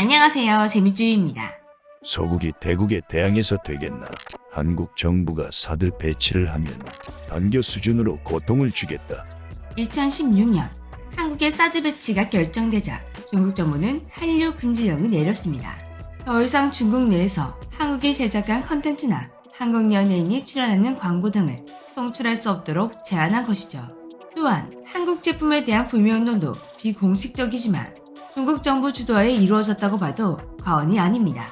안녕하세요. 재미주의입니다. 소국이 대국에 대항해서 되겠나? 한국 정부가 사드 배치를 하면 단교 수준으로 고통을 주겠다. 2016년 한국의 사드 배치가 결정되자 중국 정부는 한류 금지령을 내렸습니다. 더 이상 중국 내에서 한국이 제작한 컨텐츠나 한국 연예인이 출연하는 광고 등을 송출할 수 없도록 제한한 것이죠. 또한 한국 제품에 대한 불매운동도 비공식적이지만 중국 정부 주도하에 이루어졌다고 봐도 과언이 아닙니다.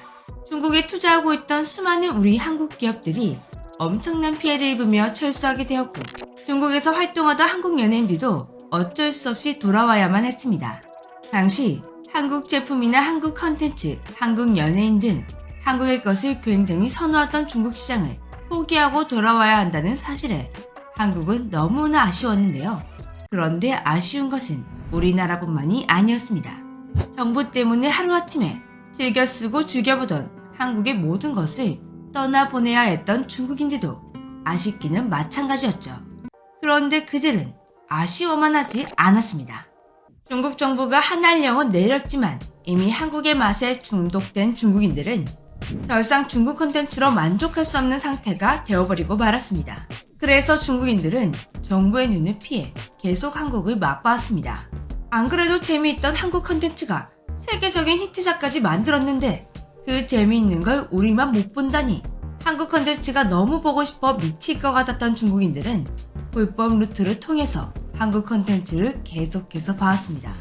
중국에 투자하고 있던 수많은 우리 한국 기업들이 엄청난 피해를 입으며 철수하게 되었고 중국에서 활동하던 한국 연예인들도 어쩔 수 없이 돌아와야만 했습니다. 당시 한국 제품이나 한국 컨텐츠, 한국 연예인 등 한국의 것을 굉장히 선호하던 중국 시장을 포기하고 돌아와야 한다는 사실에 한국은 너무나 아쉬웠는데요. 그런데 아쉬운 것은 우리나라뿐만이 아니었습니다. 정부 때문에 하루아침에 즐겨 쓰고 즐겨보던 한국의 모든 것을 떠나보내야 했던 중국인들도 아쉽기는 마찬가지였죠. 그런데 그들은 아쉬워만 하지 않았습니다. 중국 정부가 한알령은 내렸지만 이미 한국의 맛에 중독된 중국인들은 더 이상 중국 콘텐츠로 만족할 수 없는 상태가 되어버리고 말았습니다. 그래서 중국인들은 정부의 눈을 피해 계속 한국을 맛봤습니다. 안 그래도 재미있던 한국 콘텐츠가 세계적인 히트작까지 만들었는데 그 재미있는 걸 우리만 못 본다니 한국 콘텐츠가 너무 보고 싶어 미칠 것 같았던 중국인들은 불법 루트를 통해서 한국 콘텐츠를 계속해서 봐왔습니다.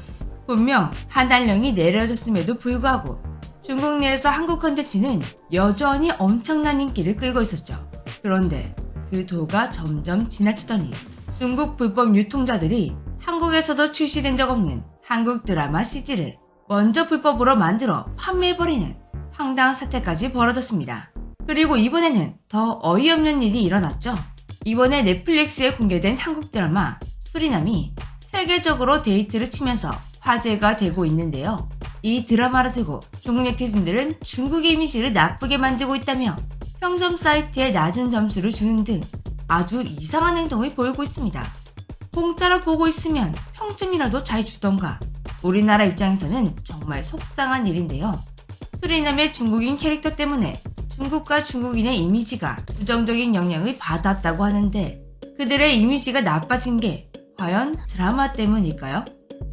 분명 한알령이 내려졌음에도 불구하고 중국 내에서 한국 콘텐츠는 여전히 엄청난 인기를 끌고 있었죠. 그런데 그 도가 점점 지나치더니 중국 불법 유통자들이 한국에서도 출시된 적 없는 한국 드라마 CD를 먼저 불법으로 만들어 판매해버리는 황당한 사태까지 벌어졌습니다. 그리고 이번에는 더 어이없는 일이 일어났죠. 이번에 넷플릭스에 공개된 한국 드라마 수리남이 세계적으로 데이트를 치면서 화제가 되고 있는데요. 이 드라마를 두고 중국 네티즌들은 중국의 이미지를 나쁘게 만들고 있다며 평점 사이트에 낮은 점수를 주는 등 아주 이상한 행동을 보이고 있습니다. 공짜로 보고 있으면 평점이라도 잘 주던가. 우리나라 입장에서는 정말 속상한 일인데요. 수리남의 중국인 캐릭터 때문에 중국과 중국인의 이미지가 부정적인 영향을 받았다고 하는데 그들의 이미지가 나빠진 게 과연 드라마 때문일까요?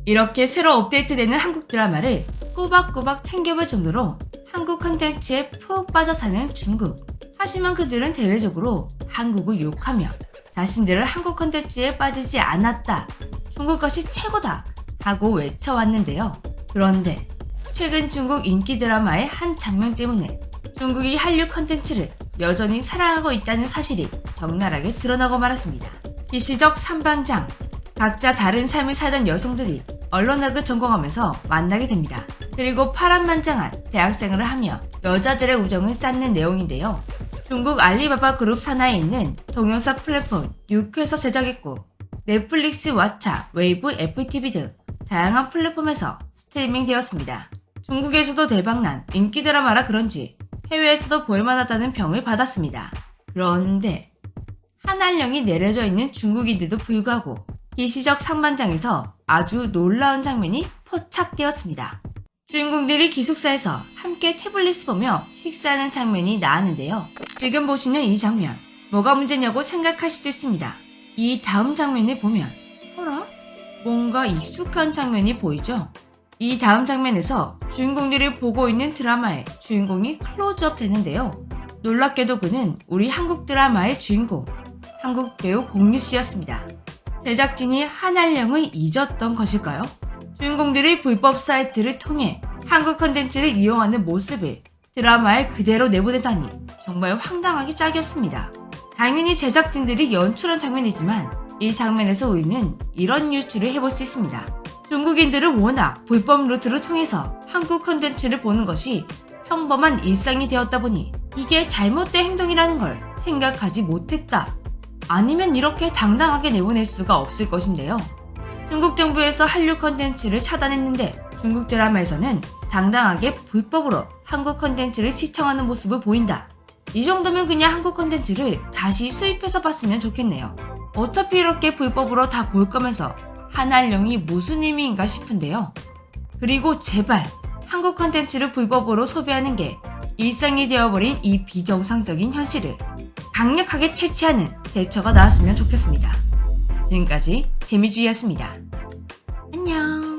이렇게 새로 업데이트되는 한국 드라마를 꼬박꼬박 챙겨볼 정도로 한국 컨텐츠에 푹 빠져 사는 중국. 하지만 그들은 대외적으로 한국을 욕하며 자신들은 한국 컨텐츠에 빠지지 않았다. 중국 것이 최고다. 하고 외쳐왔는데요. 그런데 최근 중국 인기 드라마의 한 장면 때문에 중국이 한류 컨텐츠를 여전히 사랑하고 있다는 사실이 적나라하게 드러나고 말았습니다. 일시적 삼방장, 각자 다른 삶을 살던 여성들이 언론학을 전공하면서 만나게 됩니다. 그리고 파란만장한 대학생활을 하며 여자들의 우정을 쌓는 내용인데요. 중국 알리바바 그룹 산하에 있는 동영상 플랫폼 6회에서 제작했고 넷플릭스, 왓챠, 웨이브, 애플TV 등 다양한 플랫폼에서 스트리밍 되었습니다. 중국에서도 대박난 인기 드라마라 그런지 해외에서도 볼만하다는 평을 받았습니다. 그런데 한알령이 내려져 있는 중국인데도 불구하고 일시적 상반장에서 아주 놀라운 장면이 포착되었습니다. 주인공들이 기숙사에서 함께 태블릿을 보며 식사하는 장면이 나왔는데요. 지금 보시는 이 장면, 뭐가 문제냐고 생각할 수도 있습니다. 이 다음 장면을 보면 어라? 뭔가 익숙한 장면이 보이죠? 이 다음 장면에서 주인공들이 보고 있는 드라마의 주인공이 클로즈업 되는데요. 놀랍게도 그는 우리 한국 드라마의 주인공, 한국 배우 공유 씨였습니다. 제작진이 한알령을 잊었던 것일까요? 주인공들이 불법 사이트를 통해 한국 컨텐츠를 이용하는 모습을 드라마에 그대로 내보내다니 정말 황당하기 짝이 없습니다. 당연히 제작진들이 연출한 장면이지만 이 장면에서 우리는 이런 유추를 해볼 수 있습니다. 중국인들은 워낙 불법 루트를 통해서 한국 컨텐츠를 보는 것이 평범한 일상이 되었다 보니 이게 잘못된 행동이라는 걸 생각하지 못했다. 아니면 이렇게 당당하게 내보낼 수가 없을 것인데요. 중국 정부에서 한류 컨텐츠를 차단했는데 중국 드라마에서는 당당하게 불법으로 한국 컨텐츠를 시청하는 모습을 보인다. 이 정도면 그냥 한국 컨텐츠를 다시 수입해서 봤으면 좋겠네요. 어차피 이렇게 불법으로 다 볼 거면서 한알령이 무슨 의미인가 싶은데요. 그리고 제발 한국 컨텐츠를 불법으로 소비하는 게 일상이 되어버린 이 비정상적인 현실을 강력하게 퇴치하는 대처가 나왔으면 좋겠습니다. 지금까지 재미주의였습니다. 안녕.